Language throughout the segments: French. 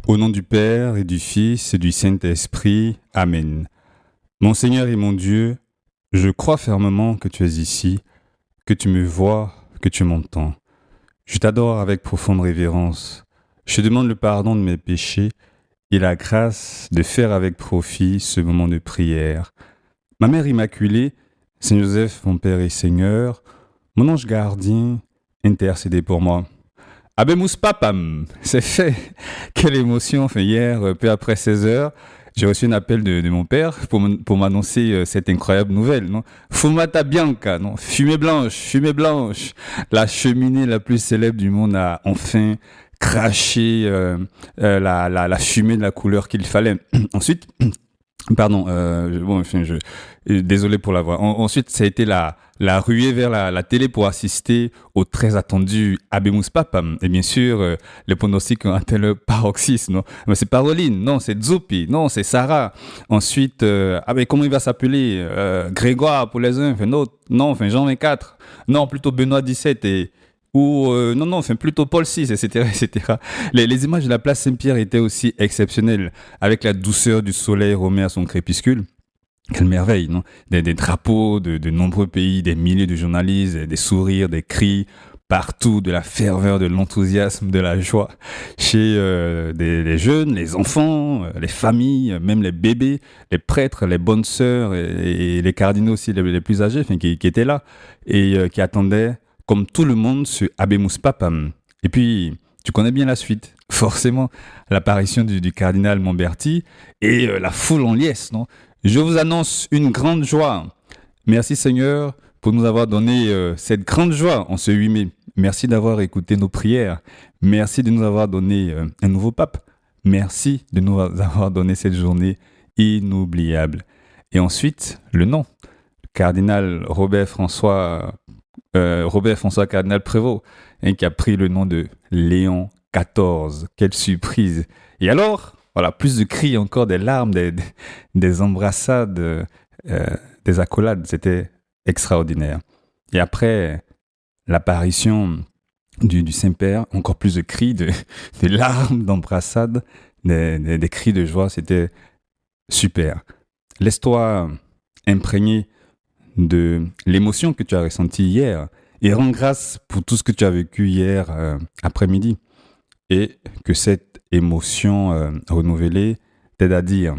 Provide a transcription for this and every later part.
Au nom du Père et du Fils et du Saint-Esprit. Amen. Mon Seigneur et mon Dieu, je crois fermement que tu es ici, que tu me vois, que tu m'entends. Je t'adore avec profonde révérence. Je te demande le pardon de mes péchés et la grâce de faire avec profit ce moment de prière. Ma Mère Immaculée, Saint Joseph, mon Père et Seigneur, mon ange gardien, intercédez pour moi. Abemus papam, c'est fait. Quelle émotion. Enfin, hier, peu après 16 heures, j'ai reçu un appel de mon père pour m'annoncer cette incroyable nouvelle. Non, Fumata Bianca, non, fumée blanche, fumée blanche. La cheminée la plus célèbre du monde a enfin craché la fumée de la couleur qu'il fallait. Ensuite, pardon, désolé pour la voix. Ensuite, ça a été la ruée vers la télé pour assister au très attendu Abemus Papam. Et bien sûr, les pronostics ont atteint le paroxysme. Non, mais c'est Paroline, non, c'est Zoupi, non, c'est Sarah. Ensuite, comment il va s'appeler Grégoire pour les uns, enfin, non, enfin, Jean 24. Non, plutôt Benoît 17 non, enfin plutôt Paul VI, etc., etc. Les images de la place Saint-Pierre étaient aussi exceptionnelles, avec la douceur du soleil remet à son crépuscule. Quelle merveille, non? Des drapeaux de nombreux pays, des milliers de journalistes, des sourires, des cris, partout, de la ferveur, de l'enthousiasme, de la joie, chez les jeunes, les enfants, les familles, même les bébés, les prêtres, les bonnes sœurs et les cardinaux aussi les plus âgés, enfin, qui étaient là et qui attendaient, comme tout le monde, ce Habemus Papam. Et puis, tu connais bien la suite, forcément, l'apparition du cardinal Momberti et la foule en liesse, non? Je vous annonce une grande joie. Merci Seigneur pour nous avoir donné cette grande joie en ce 8 mai. Merci d'avoir écouté nos prières. Merci de nous avoir donné un nouveau pape. Merci de nous avoir donné cette journée inoubliable. Et ensuite, le nom. Cardinal Robert François Cardinal Prévost, hein, qui a pris le nom de Léon XIV. Quelle surprise. Et alors, voilà, plus de cris, encore des larmes, des embrassades, des accolades. C'était extraordinaire. Et après l'apparition du Saint-Père, encore plus de cris, de larmes, d'embrassades, des cris de joie. C'était super. Laisse-toi imprégner de l'émotion que tu as ressentie hier et rends grâce pour tout ce que tu as vécu hier après-midi et que cette émotion renouvelée t'aide à dire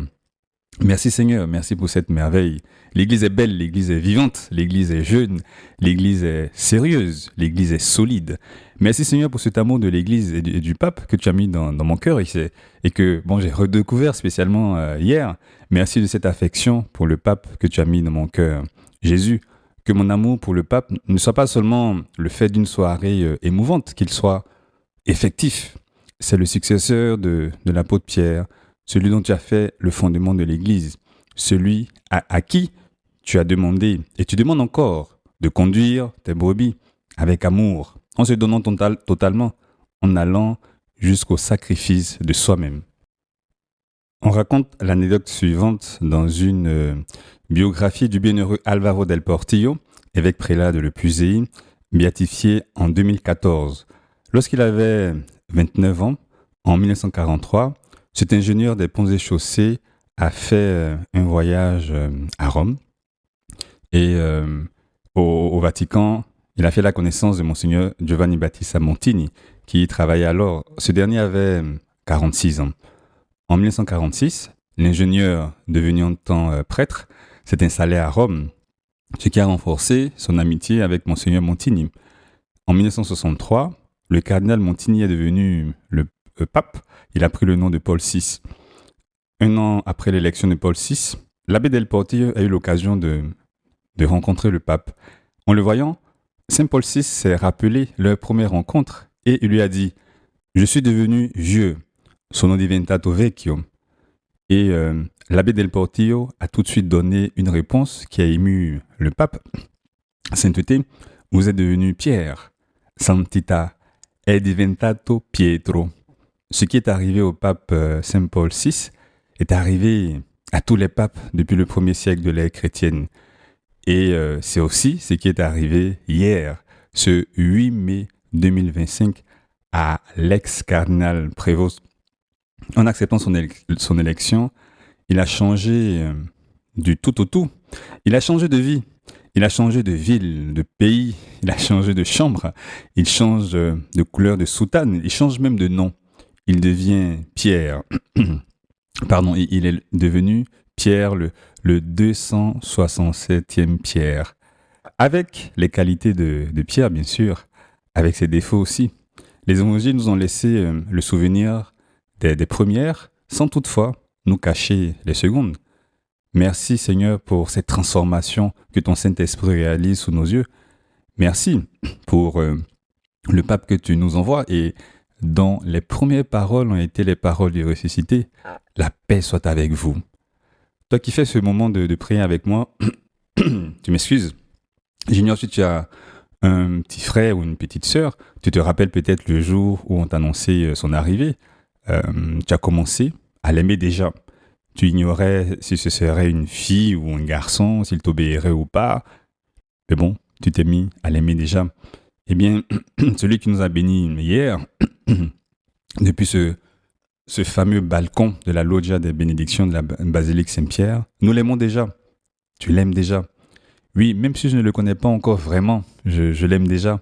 merci Seigneur, merci pour cette merveille. L'Église est belle, l'Église est vivante, l'Église est jeune, l'Église est sérieuse, l'Église est solide. Merci Seigneur pour cet amour de l'Église et du pape que tu as mis dans mon cœur et que bon, j'ai redécouvert spécialement hier. Merci de cette affection pour le pape que tu as mis dans mon cœur. Jésus, que mon amour pour le pape ne soit pas seulement le fait d'une soirée émouvante, qu'il soit effectif. C'est le successeur de l'apôtre Pierre, celui dont tu as fait le fondement de l'Église, celui à qui tu as demandé, et tu demandes encore, de conduire tes brebis avec amour, en se donnant totalement, en allant jusqu'au sacrifice de soi-même. On raconte l'anecdote suivante dans une biographie du bienheureux Álvaro del Portillo, évêque prélat de Le Puisaye, béatifié en 2014. Lorsqu'il avait 29 ans, en 1943, cet ingénieur des ponts et chaussées a fait un voyage à Rome et au Vatican, il a fait la connaissance de Monseigneur Giovanni Battista Montini, qui y travaillait alors. Ce dernier avait 46 ans. En 1946, l'ingénieur, devenu en temps prêtre, s'est installé à Rome, ce qui a renforcé son amitié avec Monseigneur Montini. En 1963, le cardinal Montini est devenu le pape. Il a pris le nom de Paul VI. Un an après l'élection de Paul VI, l'abbé Del Portillo a eu l'occasion de rencontrer le pape. En le voyant, Saint Paul VI s'est rappelé leur première rencontre et il lui a dit « Je suis devenu vieux, sono diventato vecchio ». Et l'abbé Del Portillo a tout de suite donné une réponse qui a ému le pape. « Sainteté, vous êtes devenu Pierre. Santità è diventato Pietro ». Ce qui est arrivé au pape Saint Paul VI est arrivé à tous les papes depuis le premier siècle de l'ère chrétienne. Et c'est aussi ce qui est arrivé hier, ce 8 mai 2025, à l'ex-cardinal Prévost. En acceptant son élection, il a changé du tout au tout. Il a changé de vie. Il a changé de ville, de pays. Il a changé de chambre. Il change de couleur de soutane. Il change même de nom. Il devient Pierre. Pardon, il est devenu Pierre, le 267e Pierre. Avec les qualités de Pierre, bien sûr, avec ses défauts aussi. Les évangiles nous ont laissé le souvenir des premières, sans toutefois nous cacher les secondes. Merci Seigneur pour cette transformation que ton Saint-Esprit réalise sous nos yeux. Merci pour le pape que tu nous envoies et dont les premières paroles ont été les paroles du ressuscité. La paix soit avec vous. Toi qui fais ce moment de prière avec moi, tu m'excuses. J'ignore si tu as un petit frère ou une petite sœur. Tu te rappelles peut-être le jour où on t'annonçait son arrivée. Tu as commencé à l'aimer déjà. Tu ignorais si ce serait une fille ou un garçon, s'il t'obéirait ou pas. Mais bon, tu t'es mis à l'aimer déjà. Eh bien, celui qui nous a bénis hier, depuis ce fameux balcon de la loggia des bénédictions de la basilique Saint-Pierre, nous l'aimons déjà. Tu l'aimes déjà. Oui, même si je ne le connais pas encore vraiment, je l'aime déjà.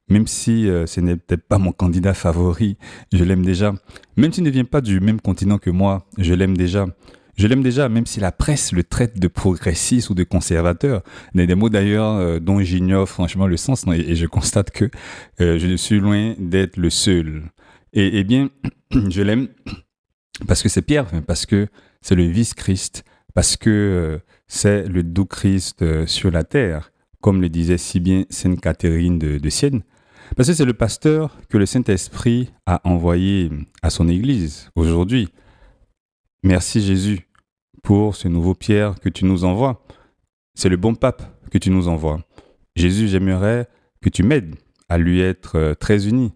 Même si ce n'est peut-être pas mon candidat favori, je l'aime déjà. Même s'il ne vient pas du même continent que moi, je l'aime déjà. Je l'aime déjà, même si la presse le traite de progressiste ou de conservateur. Des mots d'ailleurs dont j'ignore franchement le sens, et je constate que je suis loin d'être le seul. Et bien, je l'aime parce que c'est Pierre, parce que c'est le vice-Christ, parce que c'est le doux Christ sur la terre, comme le disait si bien Sainte Catherine de Sienne. Parce que c'est le pasteur que le Saint-Esprit a envoyé à son Église aujourd'hui. Merci Jésus pour ce nouveau Pierre que tu nous envoies. C'est le bon pape que tu nous envoies. Jésus, j'aimerais que tu m'aides à lui être très uni.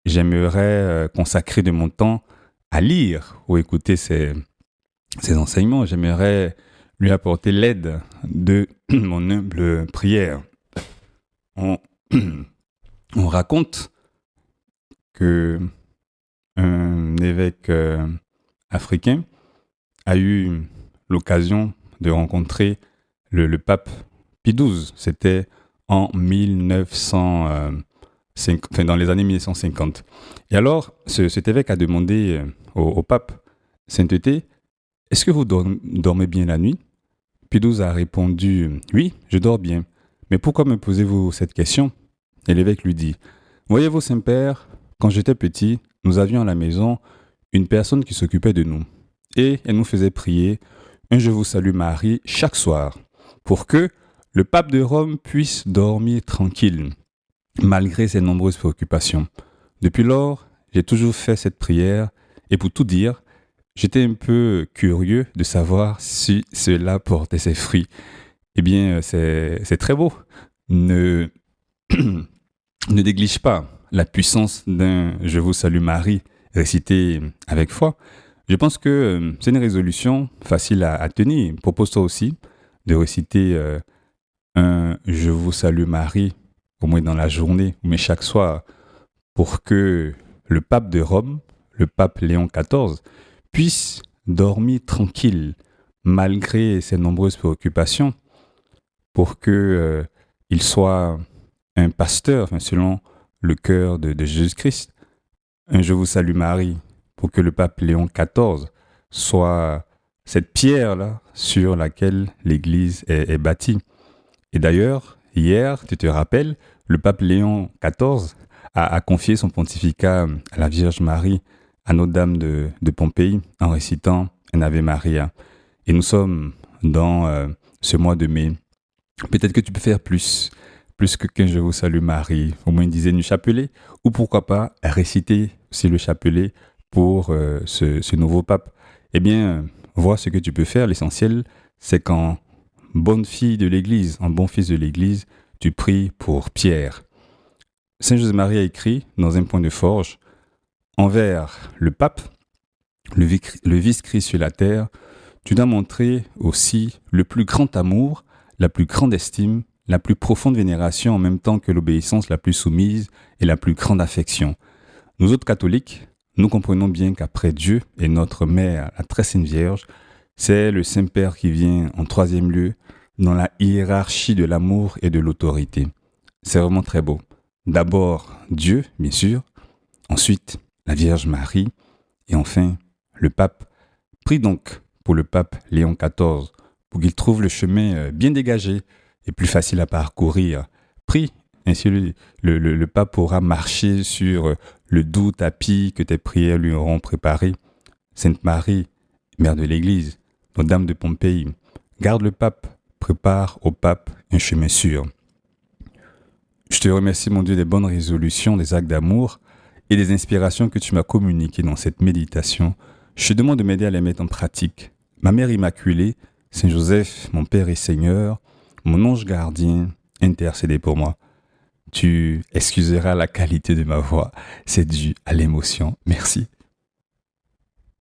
J'aimerais consacrer de mon temps à lire ou écouter ses enseignements. J'aimerais lui apporter l'aide de mon humble prière. On raconte que un évêque africain a eu l'occasion de rencontrer le pape Pie XII. C'était en 1950, dans les années 1950. Et alors, cet évêque a demandé au pape, Sainteté, est-ce que vous dormez bien la nuit? Pie XII a répondu, oui, je dors bien. Mais pourquoi me posez-vous cette question? Et l'évêque lui dit, voyez-vous, Saint-Père, quand j'étais petit, nous avions à la maison une personne qui s'occupait de nous. Et elle nous faisait prier un Je vous salue Marie chaque soir, pour que le pape de Rome puisse dormir tranquille, malgré ses nombreuses préoccupations. Depuis lors, j'ai toujours fait cette prière, et pour tout dire, j'étais un peu curieux de savoir si cela portait ses fruits. Eh bien, c'est très beau. Ne néglige pas la puissance d'un Je vous salue Marie récité avec foi. Je pense que c'est une résolution facile à tenir. Propose-toi aussi de réciter un Je vous salue Marie, au moins dans la journée, mais chaque soir, pour que le pape de Rome, le pape Léon XIV, puisse dormir tranquille malgré ses nombreuses préoccupations, pour que il soit un pasteur selon le cœur de Jésus-Christ. Un Je vous salue Marie, pour que le pape Léon XIV soit cette pierre-là sur laquelle l'Église est bâtie. Et d'ailleurs, hier, tu te rappelles, le pape Léon XIV a confié son pontificat à la Vierge Marie, à Notre-Dame de Pompéi, en récitant un Ave Maria. Et nous sommes dans ce mois de mai. Peut-être que tu peux faire plus que qu'un Je vous salue Marie, au moins une dizaine du chapelet, ou pourquoi pas réciter aussi le chapelet pour ce nouveau pape. Eh bien, vois ce que tu peux faire. L'essentiel, c'est qu'en bonne fille de l'Église, en bon fils de l'Église, tu pries pour Pierre. Saint José-Marie a écrit dans un point de forge, envers le pape, le vice-Christ sur la terre, tu dois montrer aussi le plus grand amour, la plus grande estime, la plus profonde vénération en même temps que l'obéissance la plus soumise et la plus grande affection. Nous autres catholiques, nous comprenons bien qu'après Dieu et notre Mère, la très sainte Vierge, c'est le Saint-Père qui vient en troisième lieu dans la hiérarchie de l'amour et de l'autorité. C'est vraiment très beau. D'abord Dieu, bien sûr, ensuite la Vierge Marie et enfin le pape. Prie donc pour le pape Léon XIV pour qu'il trouve le chemin bien dégagé et plus facile à parcourir. Prie, ainsi le pape pourra marcher sur le doux tapis que tes prières lui auront préparé. Sainte Marie, Mère de l'Église, Notre-Dame de Pompéi, garde le pape, prépare au pape un chemin sûr. Je te remercie, mon Dieu, des bonnes résolutions, des actes d'amour et des inspirations que tu m'as communiquées dans cette méditation. Je te demande de m'aider à les mettre en pratique. Ma Mère Immaculée, Saint Joseph, mon Père et Seigneur, mon ange gardien, intercédez pour moi. Tu excuseras la qualité de ma voix, c'est dû à l'émotion. Merci.